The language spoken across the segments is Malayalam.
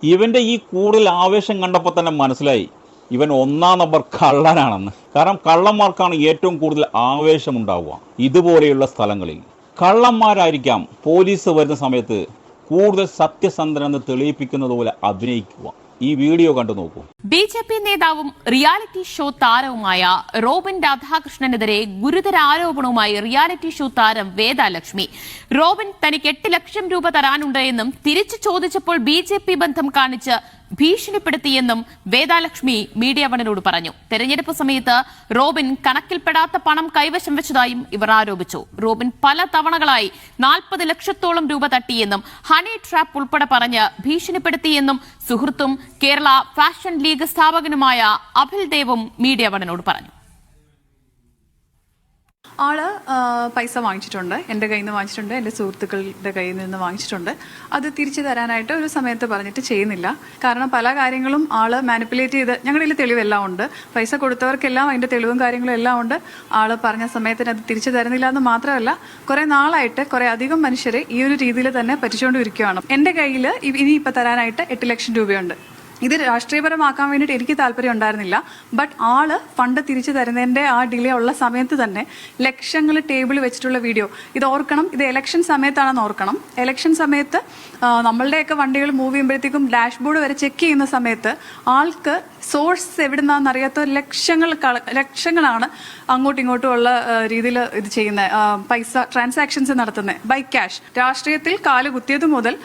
ഇവന്റെ ഈ കൂടുതൽ ആവേശം കണ്ടപ്പോൾ തന്നെ മനസ്സിലായി ഇവൻ ഒന്നാം നമ്പർ കള്ളനാണെന്ന്. കാരണം കള്ളന്മാർക്കാണ് ഏറ്റവും കൂടുതൽ ആവേശമുണ്ടാവുക ഇതുപോലെയുള്ള സ്ഥലങ്ങളിൽ. കള്ളന്മാരായിരിക്കാം പോലീസ് വരുന്ന സമയത്ത് കൂടുതൽ സത്യസന്ധനെന്ന് തെളിയിപ്പിക്കുന്നത് പോലെ അഭിനയിക്കുക. ഈ വീഡിയോ കണ്ടു നോക്കൂ. ബിജെപി നേതാവും റിയാലിറ്റി ഷോ താരവുമായ റോബിൻ രാധാകൃഷ്ണനെതിരെ ഗുരുതര ആരോപണവുമായി റിയാലിറ്റി ഷോ താരം വേദാലക്ഷ്മി. റോബിൻ തനിക്ക് 8 ലക്ഷം രൂപ തരാനുണ്ട് എന്നും തിരിച്ചു ചോദിച്ചപ്പോൾ ബിജെപി ബന്ധം കാണിച്ച് ഭീഷണിപ്പെടുത്തിയെന്നും വേദാലക്ഷ്മി മീഡിയ വണിനോട് പറഞ്ഞു. തെരഞ്ഞെടുപ്പ് സമയത്ത് റോബിൻ കണക്കിൽപ്പെടാത്ത പണം കൈവശം വെച്ചതായും ഇവർ ആരോപിച്ചു. റോബിൻ പല തവണകളായി 40 ലക്ഷത്തോളം രൂപ തട്ടിയെന്നും ഹണി ട്രാപ്പ് ഉൾപ്പെടെ പറഞ്ഞ് ഭീഷണിപ്പെടുത്തിയെന്നും സുഹൃത്തും കേരള ഫാഷൻ ലീഗ് സ്ഥാപകനുമായ അഭിൽ ദേവും മീഡിയ വണിനോട് പറഞ്ഞു. ആള് പൈസ വാങ്ങിച്ചിട്ടുണ്ട്, എൻ്റെ കയ്യിൽ നിന്ന് വാങ്ങിച്ചിട്ടുണ്ട്, എൻ്റെ സുഹൃത്തുക്കളുടെ കയ്യിൽ നിന്ന് വാങ്ങിച്ചിട്ടുണ്ട്. അത് തിരിച്ചു തരാനായിട്ട് ഒരു സമയത്ത് പറഞ്ഞിട്ട് ചെയ്യുന്നില്ല. കാരണം പല കാര്യങ്ങളും ആള് മാനിപ്പുലേറ്റ് ചെയ്ത്, ഞങ്ങളുടെ കയ്യിൽ തെളിവെല്ലാം ഉണ്ട്, പൈസ കൊടുത്തവർക്കെല്ലാം അതിൻ്റെ തെളിവും കാര്യങ്ങളും എല്ലാം ഉണ്ട്. ആള് പറഞ്ഞ സമയത്തിന് അത് തിരിച്ചു തരുന്നില്ല എന്ന് മാത്രമല്ല, കുറെ നാളായിട്ട് കുറെ അധികം മനുഷ്യരെ ഈ ഒരു രീതിയിൽ തന്നെ പറ്റിച്ചുകൊണ്ടിരിക്കുകയാണ്. എൻ്റെ കയ്യിൽ ഇനി ഇപ്പം തരാനായിട്ട് 8 ലക്ഷം രൂപയുണ്ട്. ഇത് രാഷ്ട്രീയപരമാക്കാൻ വേണ്ടിയിട്ട് എനിക്ക് താല്പര്യം ഉണ്ടായിരുന്നില്ല. ബട്ട് ആള് ഫണ്ട് തിരിച്ചു തരുന്നതിൻ്റെ ആ ഡിലേ ഉള്ള സമയത്ത് തന്നെ ലക്ഷങ്ങൾ ടേബിൾ വെച്ചിട്ടുള്ള വീഡിയോ, ഇത് ഓർക്കണം, ഇത് ഇലക്ഷൻ സമയത്താണെന്ന് ഓർക്കണം. ഇലക്ഷൻ സമയത്ത് നമ്മളുടെയൊക്കെ വണ്ടികൾ മൂവ് ചെയ്യുമ്പോഴത്തേക്കും ഡാഷ്ബോർഡ് വരെ ചെക്ക് ചെയ്യുന്ന സമയത്ത് ആൾക്ക് സോഴ്സ് എവിടുന്നാന്ന് അറിയാത്ത ലക്ഷങ്ങളാണ് അങ്ങോട്ടും ഇങ്ങോട്ടും ഉള്ള രീതിയിൽ ഇത് ചെയ്യുന്നത്, പൈസ ട്രാൻസാക്ഷൻസ് നടത്തുന്നത് ബൈ ക്യാഷ്. രാഷ്ട്രീയത്തിൽ കാല് കുത്തിയത് മുതൽ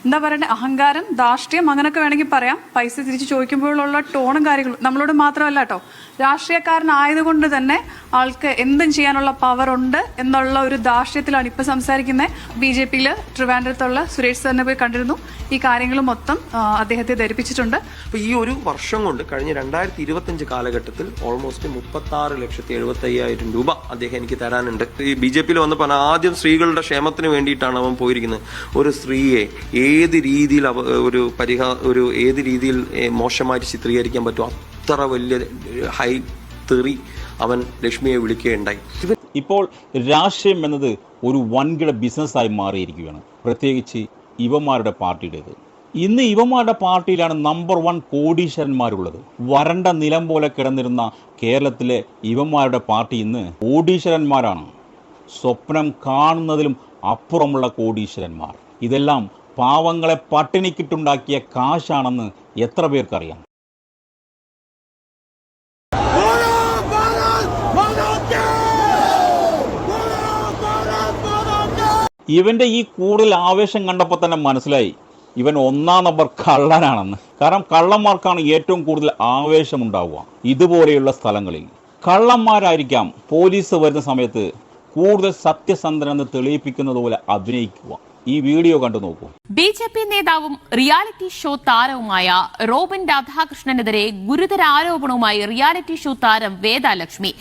എന്താ പറയണ്ടേ, അഹങ്കാരം, ധാർഷ്ട്യം, അങ്ങനെയൊക്കെ വേണമെങ്കിൽ പറയാം. പൈസ തിരിച്ച് ചോദിക്കുമ്പോഴുള്ള ടോണും കാര്യങ്ങളും നമ്മളോട് മാത്രമല്ല കേട്ടോ, രാഷ്ട്രീയക്കാരനായതുകൊണ്ട് തന്നെ ആൾക്ക് എന്തും ചെയ്യാനുള്ള പവർ ഉണ്ട് എന്നുള്ള ഒരു ധാർഷ്ട്യത്തിലാണ് ഇപ്പം സംസാരിക്കുന്നത്. BJPയിൽ ട്രിവാൻഡ്രത്തുള്ള സുരേഷ് സാറിനെ പോയി കണ്ടിരുന്നു. ഈ കാര്യങ്ങൾ മൊത്തം അദ്ദേഹത്തെ ധരിപ്പിച്ചിട്ടുണ്ട്. അപ്പോൾ ഈ ഒരു വർഷം കൊണ്ട് കഴിഞ്ഞ 2025 കാലഘട്ടത്തിൽ ഓൾമോസ്റ്റ് 36,75,000 രൂപ അദ്ദേഹം എനിക്ക് തരാനുണ്ട്. ഈ BJPയിൽ വന്നപ്പോൾ ആദ്യം സ്ത്രീകളുടെ ക്ഷേമത്തിന് വേണ്ടിയിട്ടാണ് അവൻ പോയിരിക്കുന്നത്. ഒരു സ്ത്രീയെ ഏത് രീതിയിൽ ഏത് രീതിയിൽ മോശമായിട്ട് ചിത്രീകരിക്കാൻ പറ്റുമോ അത്ര വലിയ ഹൈ തെറി അവൻ ലക്ഷ്മിയെ വിളിക്കുകയുണ്ടായി. ഇപ്പോൾ രാഷ്ട്രീയം എന്നത് ഒരു വൻകിട ബിസിനസ്സായി മാറിയിരിക്കുകയാണ്, പ്രത്യേകിച്ച് ഇവന്മാരുടെ പാർട്ടിയുടേത്. ഇന്ന് ഇവന്മാരുടെ പാർട്ടിയിലാണ് നമ്പർ 1 കോടീശ്വരന്മാരുള്ളത്. വരണ്ട നിലം പോലെ കിടന്നിരുന്ന കേരളത്തിലെ ഇവന്മാരുടെ പാർട്ടി ഇന്ന് കോടീശ്വരന്മാരാണ്. സ്വപ്നം കാണുന്നതിലും അപ്പുറമുള്ള കോടീശ്വരന്മാർ. ഇതെല്ലാം പാവങ്ങളെ പട്ടിണിക്കിട്ടുണ്ടാക്കിയ കാശാണെന്ന് എത്ര പേർക്കറിയാം? ഇവന്റെ ഈ കൂടുതൽ ആവേശം കണ്ടപ്പോൾ തന്നെ മനസ്സിലായി ഇവൻ ഒന്നാം നമ്പർ കള്ളനാണെന്ന്. കാരണം കള്ളന്മാർക്കാണ് ഏറ്റവും കൂടുതൽ ആവേശമുണ്ടാവുക ഇതുപോലെയുള്ള സ്ഥലങ്ങളിൽ. കള്ളന്മാരായിരിക്കാം പോലീസ് വരുന്ന സമയത്ത് കൂടുതൽ സത്യസന്ധനെന്ന് തെളിയിപ്പിക്കുന്നത് പോലെ അഭിനയിക്കുക. ഈ വീഡിയോ കണ്ടു നോക്കൂ. ബിജെപി നേതാവും റിയാലിറ്റി ഷോ താരവുമായ റോബിൻ രാധാകൃഷ്ണനെതിരെ ഗുരുതര ആരോപണവുമായി റിയാലിറ്റി ഷോ താരം വേദാലക്ഷ്മി.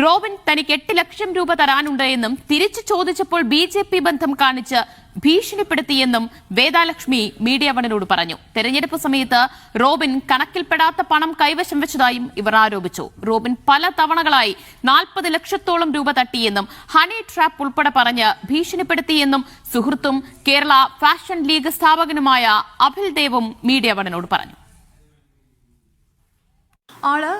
റോബിൻ തനിക്ക് 8 ലക്ഷം രൂപ തരാനുണ്ട് എന്നും തിരിച്ചു ചോദിച്ചപ്പോൾ BJP ബന്ധം കാണിച്ച് ഭീഷണിപ്പെടുത്തിയെന്നും വേദാലക്ഷ്മി മീഡിയ വണിനോട് പറഞ്ഞു. തെരഞ്ഞെടുപ്പ് സമയത്ത് റോബിൻ കണക്കിൽപ്പെടാത്ത പണം കൈവശം വെച്ചതായും ഇവർ ആരോപിച്ചു. റോബിൻ പല തവണകളായി 40 ലക്ഷത്തോളം രൂപ തട്ടിയെന്നും ഹണി ട്രാപ്പ് ഉൾപ്പെടെ പറഞ്ഞ് ഭീഷണിപ്പെടുത്തിയെന്നും സുഹൃത്തും കേരള ഫാഷൻ ലീഗ് സ്ഥാപകനുമായ അഭിൽ ദേവും മീഡിയ വണിനോട് പറഞ്ഞു. ആള്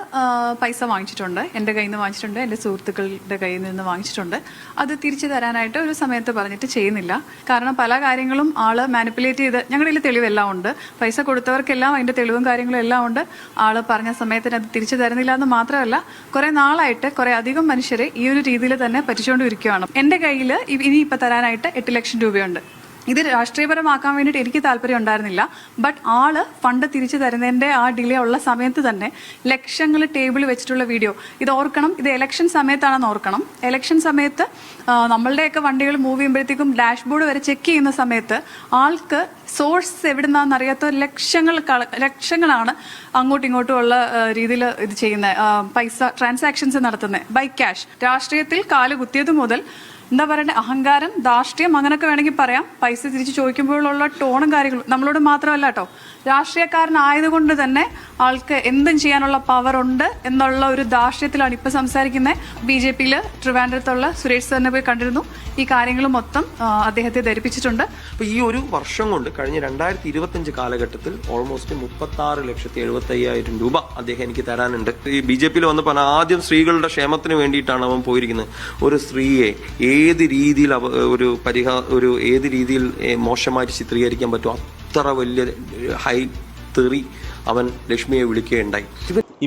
പൈസ വാങ്ങിച്ചിട്ടുണ്ട്, എൻ്റെ കയ്യിൽ നിന്ന് വാങ്ങിച്ചിട്ടുണ്ട്, എൻ്റെ സുഹൃത്തുക്കളുടെ കയ്യിൽ നിന്ന് വാങ്ങിച്ചിട്ടുണ്ട്. അത് തിരിച്ചു തരാനായിട്ട് ഒരു സമയത്ത് പറഞ്ഞിട്ട് ചെയ്യുന്നില്ല. കാരണം പല കാര്യങ്ങളും ആള് മാനിപ്പുലേറ്റ് ചെയ്ത്, ഞങ്ങളുടെ കയ്യിൽ തെളിവെല്ലാം ഉണ്ട്, പൈസ കൊടുത്തവർക്കെല്ലാം അതിൻ്റെ തെളിവും കാര്യങ്ങളും എല്ലാം ഉണ്ട്. ആള് പറഞ്ഞ സമയത്തിന് അത് തിരിച്ചു തരുന്നില്ല എന്ന് മാത്രമല്ല, കുറെ നാളായിട്ട് കുറെ അധികം മനുഷ്യരെ ഈ ഒരു രീതിയിൽ തന്നെ പറ്റിച്ചുകൊണ്ടിരിക്കുകയാണ്. എൻ്റെ കയ്യിൽ ഇനി ഇപ്പം തരാനായിട്ട് 8 ലക്ഷം രൂപയുണ്ട്. ഇത് രാഷ്ട്രീയപരമാക്കാൻ വേണ്ടിയിട്ട് എനിക്ക് താല്പര്യം ഉണ്ടായിരുന്നില്ല. ബട്ട് ആള് ഫണ്ട് തിരിച്ചു തരുന്നതിൻ്റെ ആ ഡിലേ ഉള്ള സമയത്ത് തന്നെ ലക്ഷങ്ങൾ ടേബിൾ വെച്ചിട്ടുള്ള വീഡിയോ, ഇത് ഓർക്കണം, ഇത് ഇലക്ഷൻ സമയത്താണെന്ന് ഓർക്കണം. ഇലക്ഷൻ സമയത്ത് നമ്മളുടെയൊക്കെ വണ്ടികൾ മൂവ് ചെയ്യുമ്പോഴത്തേക്കും ഡാഷ്ബോർഡ് വരെ ചെക്ക് ചെയ്യുന്ന സമയത്ത് ആൾക്ക് സോഴ്സ് എവിടുന്നാന്ന് അറിയാത്ത ലക്ഷങ്ങളാണ് അങ്ങോട്ടും ഇങ്ങോട്ടും ഉള്ള രീതിയിൽ ഇത് ചെയ്യുന്നത്, പൈസ ട്രാൻസാക്ഷൻസ് നടത്തുന്നത് ബൈ ക്യാഷ്. രാഷ്ട്രീയത്തിൽ കാല് കുത്തിയത് മുതൽ എന്താ പറയണ്ടേ, അഹങ്കാരം, ധാർഷ്ട്യം അങ്ങനെയൊക്കെ വേണമെങ്കിൽ പറയാം. പൈസ തിരിച്ച് ചോദിക്കുമ്പോഴുള്ള ടോണും കാര്യങ്ങളും നമ്മളോട് മാത്രമല്ല കേട്ടോ, രാഷ്ട്രീയക്കാരനായതുകൊണ്ട് തന്നെ ആൾക്ക് എന്തും ചെയ്യാനുള്ള പവർ ഉണ്ട് എന്നുള്ള ഒരു ധാർഷ്ട്യത്തിലാണ് ഇപ്പൊ സംസാരിക്കുന്നത്. BJP-യിൽ ട്രിവാൻഡ്രത്തുള്ള സുരേഷ് സാറിനെ പോയി കണ്ടിരുന്നു. ഈ കാര്യങ്ങൾ മൊത്തം അദ്ദേഹത്തെ ധരിപ്പിച്ചിട്ടുണ്ട്. അപ്പൊ ഈ ഒരു വർഷം കൊണ്ട് കഴിഞ്ഞ 2025 കാലഘട്ടത്തിൽ ഓൾമോസ്റ്റ് 36,70,500 രൂപ അദ്ദേഹം എനിക്ക് തരാനുണ്ട്. ഈ BJP-യിൽ വന്നപ്പോൾ ആദ്യം സ്ത്രീകളുടെ ക്ഷേമത്തിന് വേണ്ടിയിട്ടാണ് അവൻ പോയിരിക്കുന്നത്. ഒരു സ്ത്രീയെ ഏത് രീതിയിൽ ഏത് രീതിയിൽ മോശമായിട്ട് ചിത്രീകരിക്കാൻ പറ്റും, അത്ര വലിയ ഹൈ തെറി അവൻ ലക്ഷ്മിയെ വിളിക്കുകയുണ്ടായി.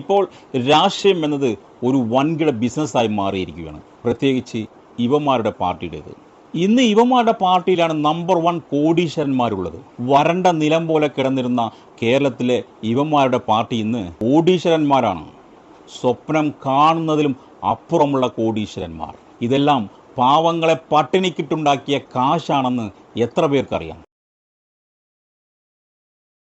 ഇപ്പോൾ രാഷ്ട്രീയം എന്നത് ഒരു വൻകിട ബിസിനസ്സായി മാറിയിരിക്കുകയാണ്, പ്രത്യേകിച്ച് ഇവന്മാരുടെ പാർട്ടിയുടേത്. ഇന്ന് ഇവന്മാരുടെ പാർട്ടിയിലാണ് നമ്പർ 1 കോടീശ്വരന്മാരുള്ളത്. വരണ്ട നിലം പോലെ കിടന്നിരുന്ന കേരളത്തിലെ ഇവന്മാരുടെ പാർട്ടി ഇന്ന് കോടീശ്വരന്മാരാണ്. സ്വപ്നം കാണുന്നതിലും അപ്പുറമുള്ള കോടീശ്വരന്മാർ. ഇതെല്ലാം പാവങ്ങളെ പട്ടിണിക്കിട്ടുണ്ടാക്കിയ കാശാണെന്ന് എത്ര പേർക്കറിയാം?